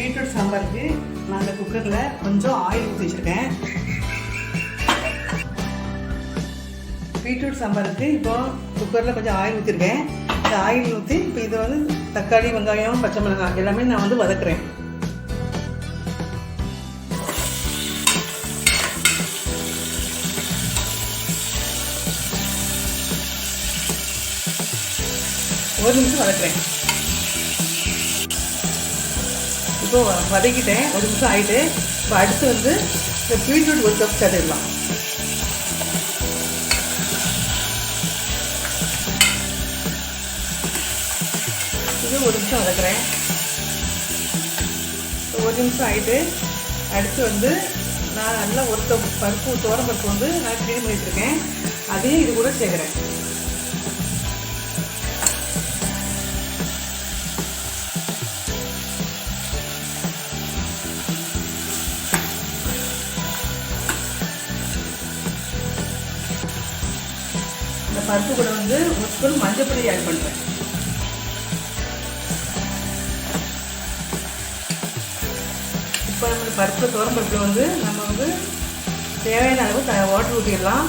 Beetroot சாம்பாருக்கு நான் அந்த குக்கரில் கொஞ்சம் ஆயில் ஊற்றி வச்சுருக்கேன். பீட்ரூட் சாம்பாருக்கு இப்போ குக்கரில் கொஞ்சம் ஆயில் ஊற்றிருக்கேன். இந்த ஆயில் ஊற்றி இப்போ இதை வந்து தக்காளி, வெங்காயம், பச்சை மிளகாய் எல்லாமே நான் வந்து வதக்குறேன். ஒரு நிமிஷம் வதக்குறேன். இப்போ வதக்கிட்டேன், ஒரு நிமிஷம் ஆகிட்டு. இப்போ அடுத்து வந்து இந்த பீட்ரூட் ஒரு கப் சேர்த்துக்கலாம். இது ஒரு நிமிஷம் வதக்குறேன். ஒரு நிமிஷம் ஆகிட்டு அடுத்து வந்து நான் நல்லா ஒரு கப் பருப்பு, பருப்பு வந்து நான் க்ளீன் பண்ணி வச்சுருக்கேன். அதையும் இது கூட சேர்க்குறேன். இந்த பருப்பு கூட வந்து ஒரு ஸ்பூன் மஞ்சள் பொடி ஆட் பண்ணுறேன். இப்போ நம்ம பருப்பு, பருப்பில் வந்து நம்ம வந்து தேவையான அளவு வாட்டர் ஊற்றிடலாம்.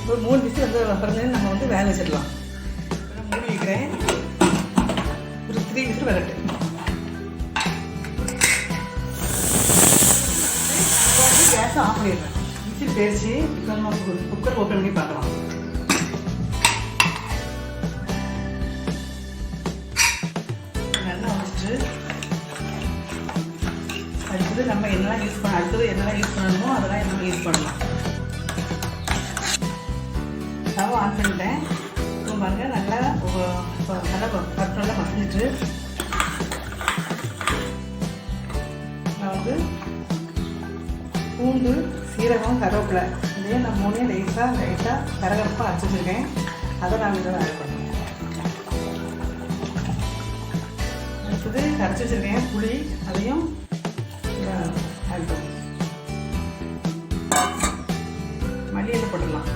ஒரு 3 விசில் வந்து அப்புறம் நம்ம வந்து வேக வச்சிடலாம். மூடி வைக்கிறேன். ஒரு 3 விசில் வரட்டு. கேஸை ஆஃப் பண்ணிடுறேன். விசில் பேசி இப்போ நம்ம குக்கர் ஓப்பன் பண்ணி பார்க்கலாம். நல்லா வச்சுட்டு அடுத்தது நம்ம என்னெல்லாம் யூஸ் பண்ணணுமோ அதெல்லாம் நம்ம யூஸ் பண்ணலாம். ஸ்டவ் ஆன் பண்ணிட்டேன். இப்போ பாருங்கள் நல்லா பருப்பு நல்லா மசிஞ்சிட்டு நான் வந்து பூண்டு, சீரகம், கருவேப்பிலை இதையும் நான் 3 லைட்டாக கரகரப்பாக அரைச்சி வச்சுருக்கேன். அதை நான் இதில் ஆட் பண்ணுவேன். அடுத்தது கரைச்சி வச்சுருக்கேன் புளி, அதையும் ஆட் பண்ணுவேன். மல்லியில் போட்டுடலாம்.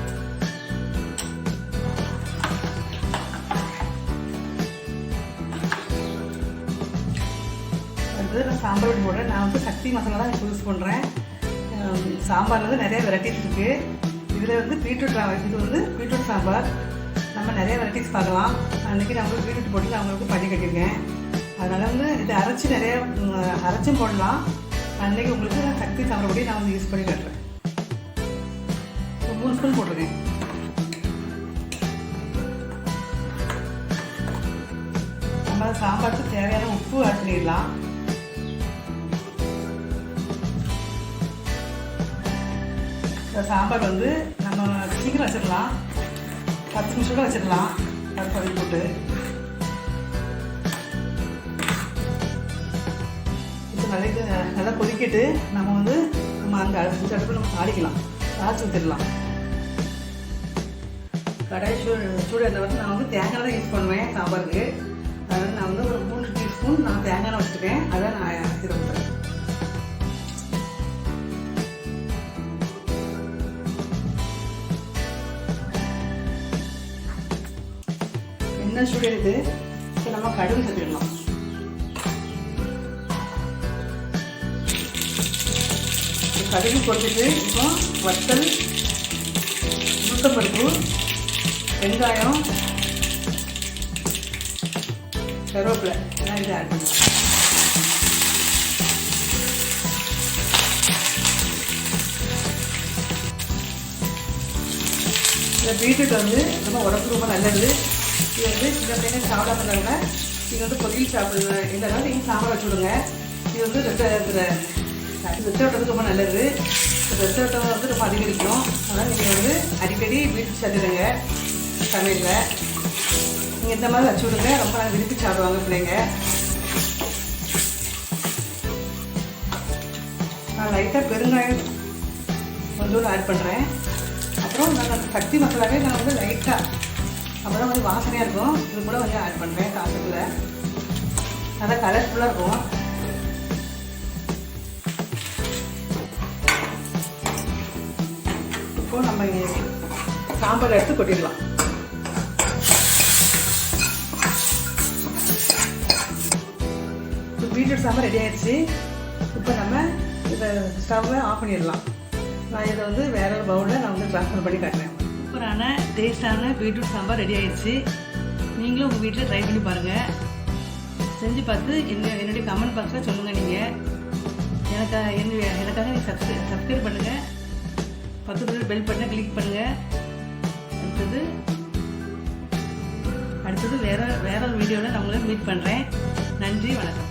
அடுத்தது நான் சாம்பார் பொடி போடுறேன். நான் வந்து சக்தி மசாலா தான் யூஸ் பண்ணுறேன். சாம்பாரில் வந்து நிறைய வெரைட்டிஸ் இருக்குது. இதில் வந்து இது வந்து பீட்ரூட் சாம்பார். நம்ம நிறைய வெரைட்டிஸ் பார்க்கலாம். அன்றைக்கி நான் வந்து பீட்ரூட் போட்டு நான் உங்களுக்கு பண்ணி கட்டியிருக்கேன். அதனால் வந்து இதை அரைச்சும் போடலாம். அன்றைக்கி உங்களுக்கு நான் சக்தி சாம்பார் பொடி நான் வந்து யூஸ் பண்ணி கட்டுறேன். 3 ஸ்பூன் போட்டிருக்கேன். நம்ம சாம்பாருக்கு தேவையான உப்பு ஆட் பண்ணிடலாம். இந்த சாம்பார் வந்து நம்ம சீக்கிரம் வச்சிடலாம். 10 நிமிஷம் வச்சிடலாம். பருப்பு போட்டு இப்போ நல்லா கொதிக்கிட்டு நம்ம வந்து அந்த அடுப்பு நம்ம தாளிக்கலாம். தாளிச்சு ஊற்றிடலாம். கடாய் சூடு எண்ணெய் வந்து நான் வந்து தேங்காய் தான் யூஸ் பண்ணுவேன் சாம்பாருக்கு. அதனால் நான் வந்து ஒரு 3 டீஸ்பூன் நான் தேங்காய் வச்சுருக்கேன். அதை நான் இதில் ஊற்றுறேன். என்ன சுடுது. இப்போ நம்ம கடுகு சேர்த்துக்கலாம். கடுகு போட்டுட்டு இப்போ வத்தல், உளுத்தம்பருப்பு, வெங்காயம், கருவேப்பிலை எல்லாம் இதை ஆட் பண்ணலாம். இந்த பீட்ரூட் வந்து நம்ம உடம்புக்கு ரொம்ப நல்லது. இது வந்து சின்ன பையனை சாப்பிடாம இது வந்து பொரியல் சாப்பிடுங்க. இல்லைனா நீங்கள் சாம்பார் வச்சு விடுங்க. இது வந்து ரத்த ஓட்டத்துக்கு ரொம்ப நல்லது. ரத்த ஓட்டம் வந்து ரொம்ப அதிகரிக்கும். அதனால் நீங்கள் வந்து அடிக்கடி பீட்ரூட் சேர்த்துடுங்க சமையலில். நீங்கள் இந்த மாதிரி வச்சு விடுங்க. ரொம்ப விரும்பி சாப்பிடுவாங்க பிள்ளைங்க. நான் லைட்டாக பெருங்காயம் கொஞ்சோண்டு ஆட் பண்ணுறேன். அப்புறம் நான் சக்தி மசாலாவே நான் வந்து லைட்டாக அப்போ தான் வந்து வாசனையாக இருக்கும். இது கூட வந்து ஆட் பண்ணுறேன். காசுக்குள்ள நல்லா கலர்ஃபுல்லாக இருக்கும். இப்போது நம்ம சாம்பார் எடுத்து கொட்டிடலாம். பீட்ரூட் சாம்பார் ரெடி ஆயிடுச்சு. இப்போ நம்ம இதை ஸ்டவ்வை ஆஃப் பண்ணிடலாம். நான் இதை வந்து வேற ஒரு பவுலில் நான் வந்து ட்ரான்ஸ்ஃபர் பண்ணி காட்டுறேன். சூப்பரான டேஸ்டான பீட்ரூட் சாம்பார் ரெடி ஆயிடுச்சு. நீங்களும் உங்கள் வீட்டில் ட்ரை பண்ணி பாருங்கள். செஞ்சு பார்த்து என்னுடைய கமெண்ட் பாக்ஸில் சொல்லுங்கள். நீங்கள் எனக்காக நீங்கள் சப்ஸ்கிரைப் பண்ணுங்கள். பக்கத்தில் பெல் பட்டனை கிளிக் பண்ணுங்கள். அடுத்தது வேற ஒரு வீடியோவில் நான் உங்களை மீட் பண்ணுறேன். நன்றி, வணக்கம்.